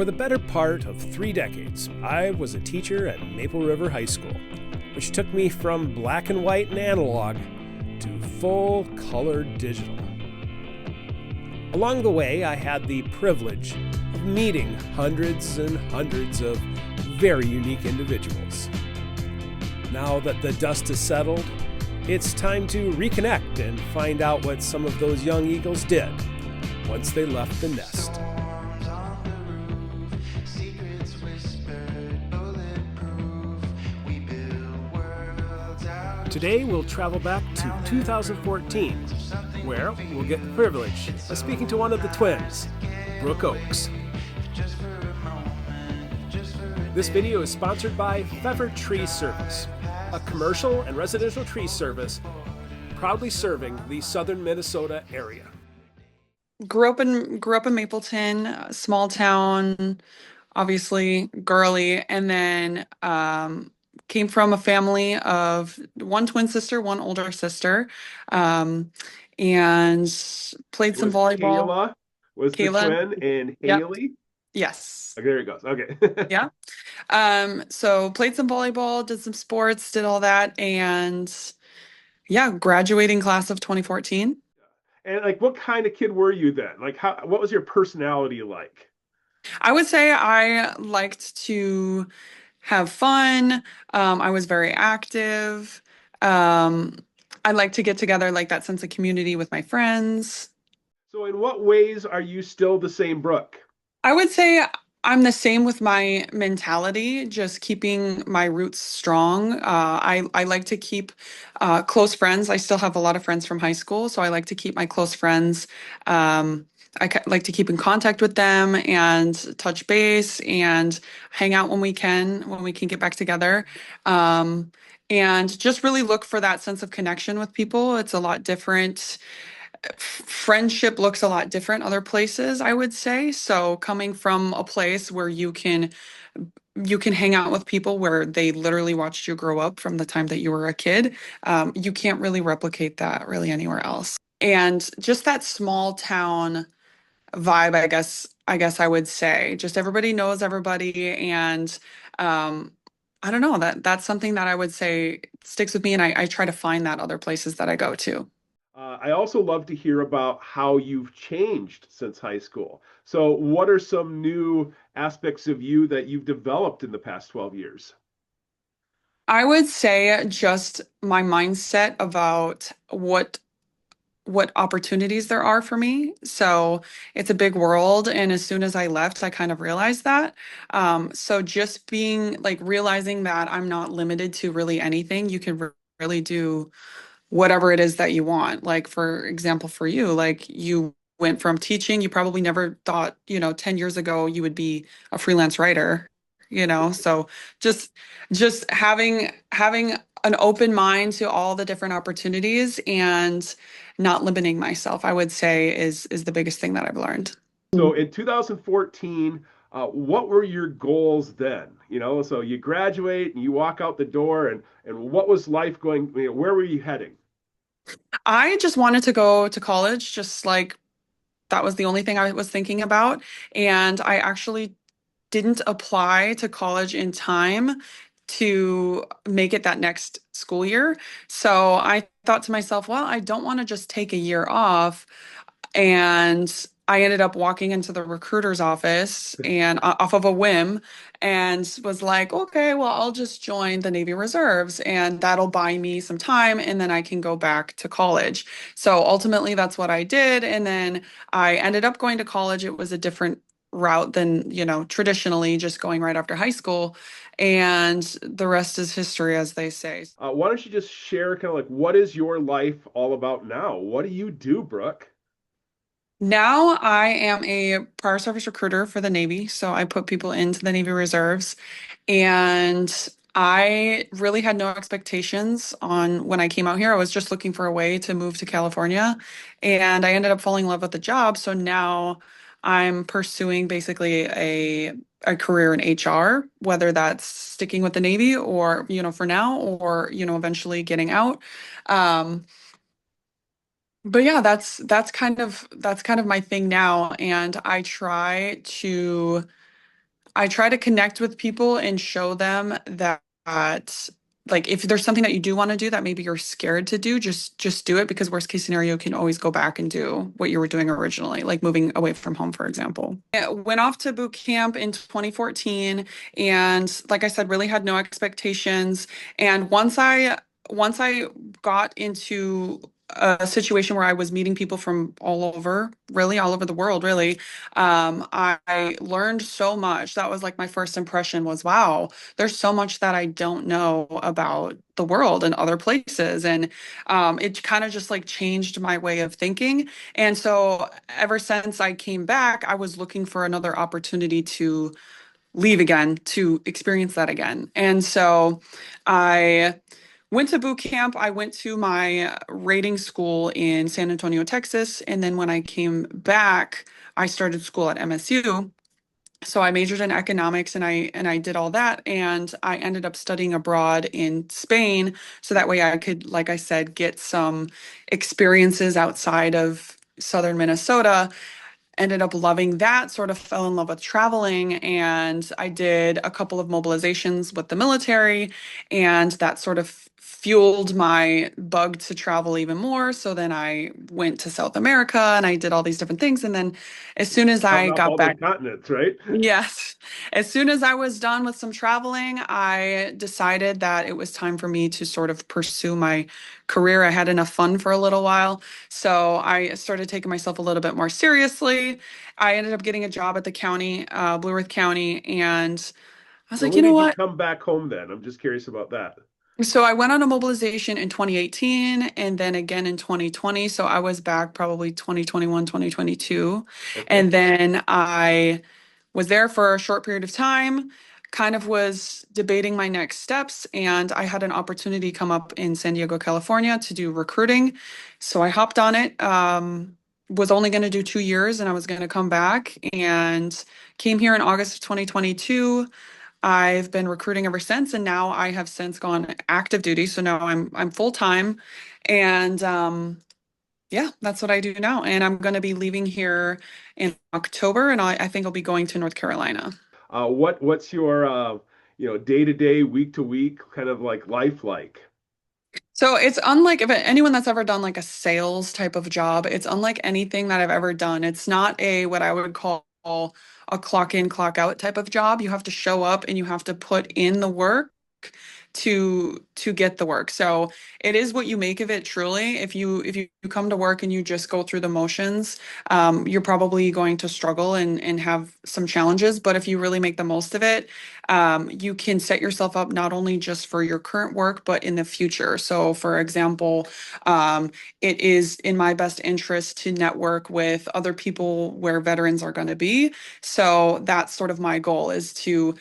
For the better part of 3 decades, I was a teacher at Maple River High School, which took me from black and white and analog to full color digital. Along the way, I had the privilege of meeting hundreds and hundreds of very unique individuals. Now that the dust has settled, it's time to reconnect and find out what some of those young Eagles did once they left the nest. Today we'll travel back to 2014, where we'll get the privilege of speaking to one of the twins, Brooke Oachs. This video is sponsored by Feather Tree Service, a commercial and residential tree service proudly serving the southern Minnesota area. Grew up in Mapleton, a small town, obviously girly, and then came from a family of one twin sister, one older sister, um, and played some volleyball. Kayla was the Kayla, twin, and yep, Haley. yes, Okay, there it goes. Okay. yeah. So played some volleyball, did some sports, did all that, and yeah, graduating class of 2014. And like, what kind of kid were you then? Like, what was your personality like? I would say I liked to have fun. I was very active. Um, I like to get together, like that sense of community with my friends. So, in what ways are you still the same Brooke? I would say I'm the same with my mentality, just keeping my roots strong. I like to keep close friends. I still have a lot of friends from high school, so I like to keep my close friends. Like to keep in contact with them and touch base and hang out when we can get back together. And just really look for that sense of connection with people. It's a lot different. Friendship looks a lot different other places, I would say. So coming from a place where you can hang out with people where they literally watched you grow up from the time that you were a kid, you can't really replicate that really anywhere else. And just that small town vibe, I guess I would say. Just everybody knows everybody, and I don't know, that's something that I would say sticks with me, and I try to find that other places that I go to. I also love to hear about how you've changed since high school. So, what are some new aspects of you that you've developed in the past 12 years? I would say just my mindset about what opportunities there are for me. So it's a big world, and as soon as I left, I kind of realized that. So just being like realizing that I'm not limited to really anything. You can really do whatever it is that you want. Like for example, for you, like you went from teaching, you probably never thought, 10 years ago you would be a freelance writer. So just just having an open mind to all the different opportunities and not limiting myself, I would say is the biggest thing that I've learned. So, in 2014, what were your goals then? So you graduate and you walk out the door, and what was life going? Where were you heading? I just wanted to go to college, just like that was the only thing I was thinking about. And I actually didn't apply to college in time to make it that next school year. So I thought to myself, well, I don't want to just take a year off. And I ended up walking into the recruiter's office and off of a whim and was like, okay, well, I'll just join the Navy Reserves and that'll buy me some time and then I can go back to college. So ultimately, that's what I did. And then I ended up going to college. It was a different route than, traditionally just going right after high school. And the rest is history, as they say. Why don't you just share kind of like what is your life all about now? What do you do, Brooke? Now I am a prior service recruiter for the Navy, so I put people into the Navy Reserves, and I really had no expectations on when I came out here. I was just looking for a way to move to California, and I ended up falling in love with the job. So now I'm pursuing basically a career in HR, whether that's sticking with the Navy or, for now, or, eventually getting out. Um, but yeah, that's kind of my thing now, and I try to I try to connect with people and show them that like if there's something that you do want to do that maybe you're scared to do, just do it because worst case scenario you can always go back and do what you were doing originally, like moving away from home, for example. I went off to boot camp in 2014 and like I said, really had no expectations. And once I got into a situation where I was meeting people from all over, really all over the world, really. I learned so much. That was like my first impression was, wow, there's so much that I don't know about the world and other places. And it kind of just like changed my way of thinking. And so ever since I came back, I was looking for another opportunity to leave again, to experience that again. And so I went to boot camp. I went to my rating school in San Antonio, Texas. And then when I came back, I started school at MSU. So I majored in economics and I did all that and I ended up studying abroad in Spain so that way I could, like I said, get some experiences outside of southern Minnesota. Ended up loving that, sort of fell in love with traveling, and I did a couple of mobilizations with the military, and that sort of fueled my bug to travel even more. So then I went to South America and I did all these different things. And then as soon as Counting I off got all the back, continents, right? yes. As soon as I was done with some traveling, I decided that it was time for me to sort of pursue my career. I had enough fun for a little while. So I started taking myself a little bit more seriously. I ended up getting a job at the county, Blue Earth County, and I was So like, you when know did you what? come back home then? I'm just curious about that. So I went on a mobilization in 2018 and then again in 2020. So I was back probably 2021, 2022. Okay. And then I was there for a short period of time, kind of was debating my next steps, and I had an opportunity come up in San Diego, California to do recruiting. So I hopped on it. Was only going to do 2 years and I was going to come back and came here in August of 2022. I've been recruiting ever since, and now I have since gone active duty. So now I'm full time, and yeah, that's what I do now. And I'm going to be leaving here in October, and I think I'll be going to North Carolina. What's your day to day, week to week kind of like life like? So it's unlike if anyone that's ever done like a sales type of job, it's unlike anything that I've ever done. It's not a what I would call a clock in, clock out type of job. You have to show up and you have to put in the work to get the work. So it is what you make of it truly. If you come to work and you just go through the motions, you're probably going to struggle and have some challenges. But if you really make the most of it, you can set yourself up not only just for your current work, but in the future. So for example, um, it is in my best interest to network with other people where veterans are going to be. So that's sort of my goal is to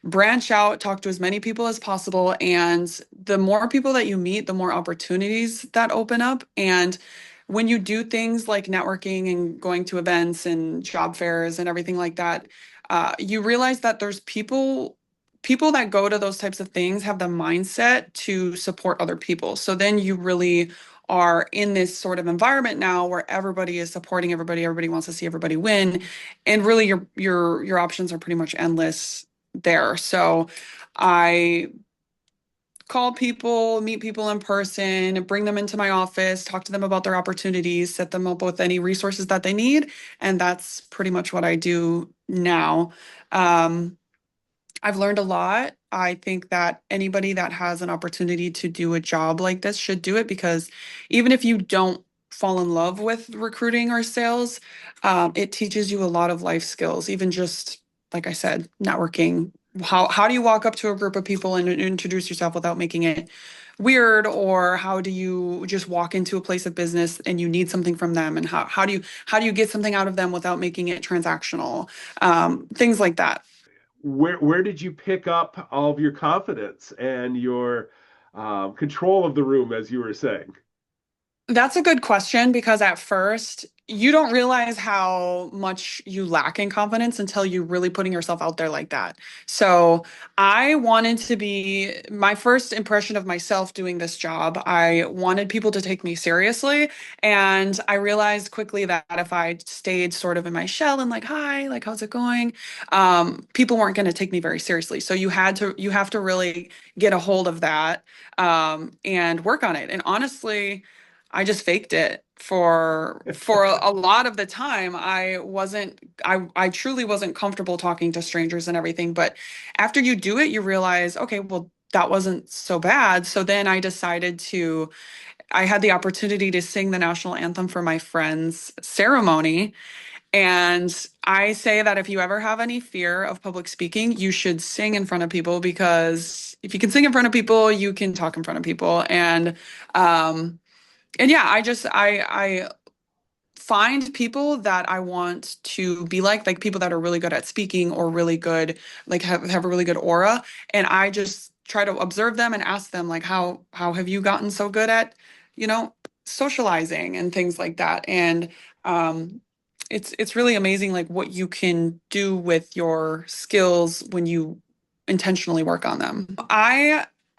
branch out, talk to as many people as possible. And the more people that you meet, the more opportunities that open up. And when you do things like networking and going to events and job fairs and everything like that, you realize that there's people that go to those types of things have the mindset to support other people. So then you really are in this sort of environment now where everybody is supporting everybody, everybody wants to see everybody win, and really your options are pretty much endless there. So I call people, meet people in person, bring them into my office, talk to them about their opportunities, set them up with any resources that they need. And that's pretty much what I do now. Um, I've learned a lot. I think that anybody that has an opportunity to do a job like this should do it because even if you don't fall in love with recruiting or sales, it teaches you a lot of life skills, even just like I said, networking. How do you walk up to a group of people and introduce yourself without making it weird? Or how do you just walk into a place of business and you need something from them? And how do you get something out of them without making it transactional? Things like that. Where did you pick up all of your confidence and your control of the room, as you were saying? That's a good question because at first you don't realize how much you lack in confidence until you're really putting yourself out there like that. So I wanted to be my first impression of myself doing this job. I wanted people to take me seriously. And I realized quickly that if I stayed sort of in my shell and like, hi, like, how's it going? People weren't going to take me very seriously. So you have to really get a hold of that, and work on it. And honestly, I just faked it for a lot of the time. I truly wasn't comfortable talking to strangers and everything, but after you do it, you realize, okay, well, that wasn't so bad. So then I had the opportunity to sing the national anthem for my friend's ceremony. And I say that if you ever have any fear of public speaking, you should sing in front of people, because if you can sing in front of people, you can talk in front of people. And yeah, I find people that I want to be like people that are really good at speaking or really good, like have a really good aura. And I just try to observe them and ask them like, how have you gotten so good at, you know, socializing and things like that. And um it's really amazing like what you can do with your skills when you intentionally work on them.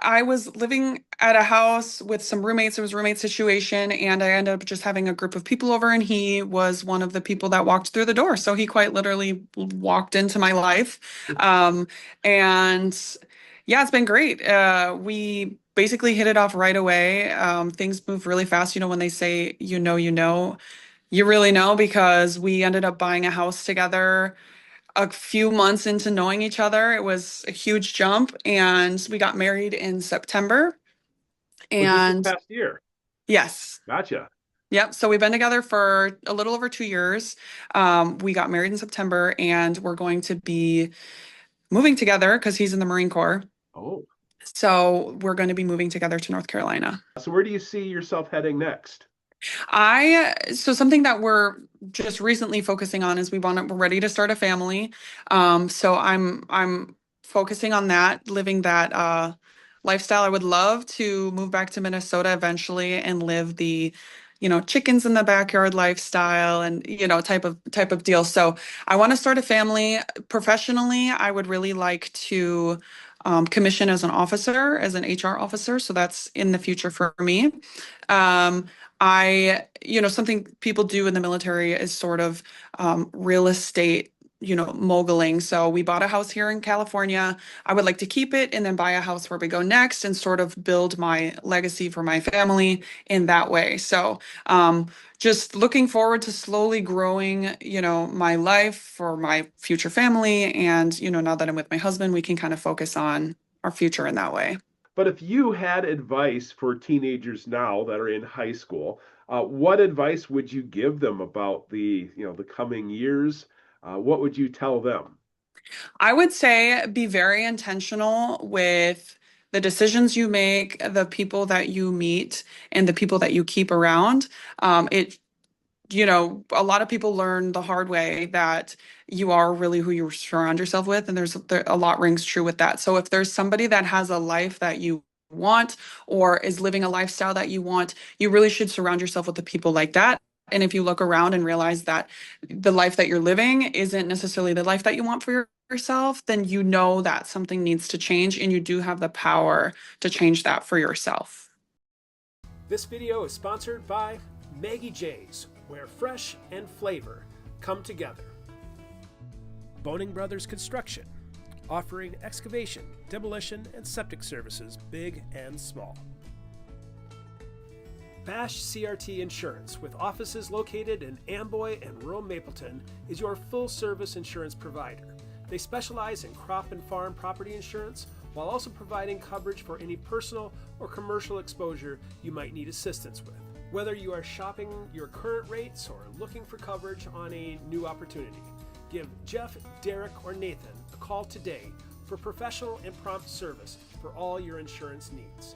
I was living at a house with some roommates. It was a roommate situation, and I ended up just having a group of people over, and he was one of the people that walked through the door. So he quite literally walked into my life. Um, and yeah, it's been great. We basically hit it off right away. Things move really fast. You know, when they say, you really know, because we ended up buying a house together a few months into knowing each other. It was a huge jump, and we got married in September. Was this And past year? yes, Gotcha. yep. So we've been together for a little over 2 years. We got married in September, and we're going to be moving together because he's in the Marine Corps. Oh, So we're going to be moving together to North Carolina. so where do you see yourself heading next? So something that we're just recently focusing on is we're ready to start a family. So I'm focusing on that, living that lifestyle. I would love to move back to Minnesota eventually and live the, chickens in the backyard lifestyle, and, type of deal. So I want to start a family. Professionally, I would really like to commission as an officer, as an HR officer. So that's in the future for me. Um, something people do in the military is sort of real estate, moguling. So we bought a house here in California. I would like to keep it and then buy a house where we go next and sort of build my legacy for my family in that way. So just looking forward to slowly growing, my life for my future family. And, now that I'm with my husband, we can kind of focus on our future in that way. But if you had advice for teenagers now that are in high school, what advice would you give them about the coming years? What would you tell them? I would say be very intentional with the decisions you make, the people that you meet, and the people that you keep around. A lot of people learn the hard way that you are really who you surround yourself with, and a lot rings true with that. So if there's somebody that has a life that you want or is living a lifestyle that you want, you really should surround yourself with the people like that. And if you look around and realize that the life that you're living isn't necessarily the life that you want for yourself, then you know that something needs to change, and you do have the power to change that for yourself. This video is sponsored by Maggie J's, where fresh and flavor come together. Boning Brothers Construction, offering excavation, demolition, and septic services big and small. Bash CRT Insurance, with offices located in Amboy and rural Mapleton, is your full-service insurance provider. They specialize in crop and farm property insurance, while also providing coverage for any personal or commercial exposure you might need assistance with. Whether you are shopping your current rates or looking for coverage on a new opportunity, give Jeff, Derek, or Nathan a call today for professional and prompt service for all your insurance needs.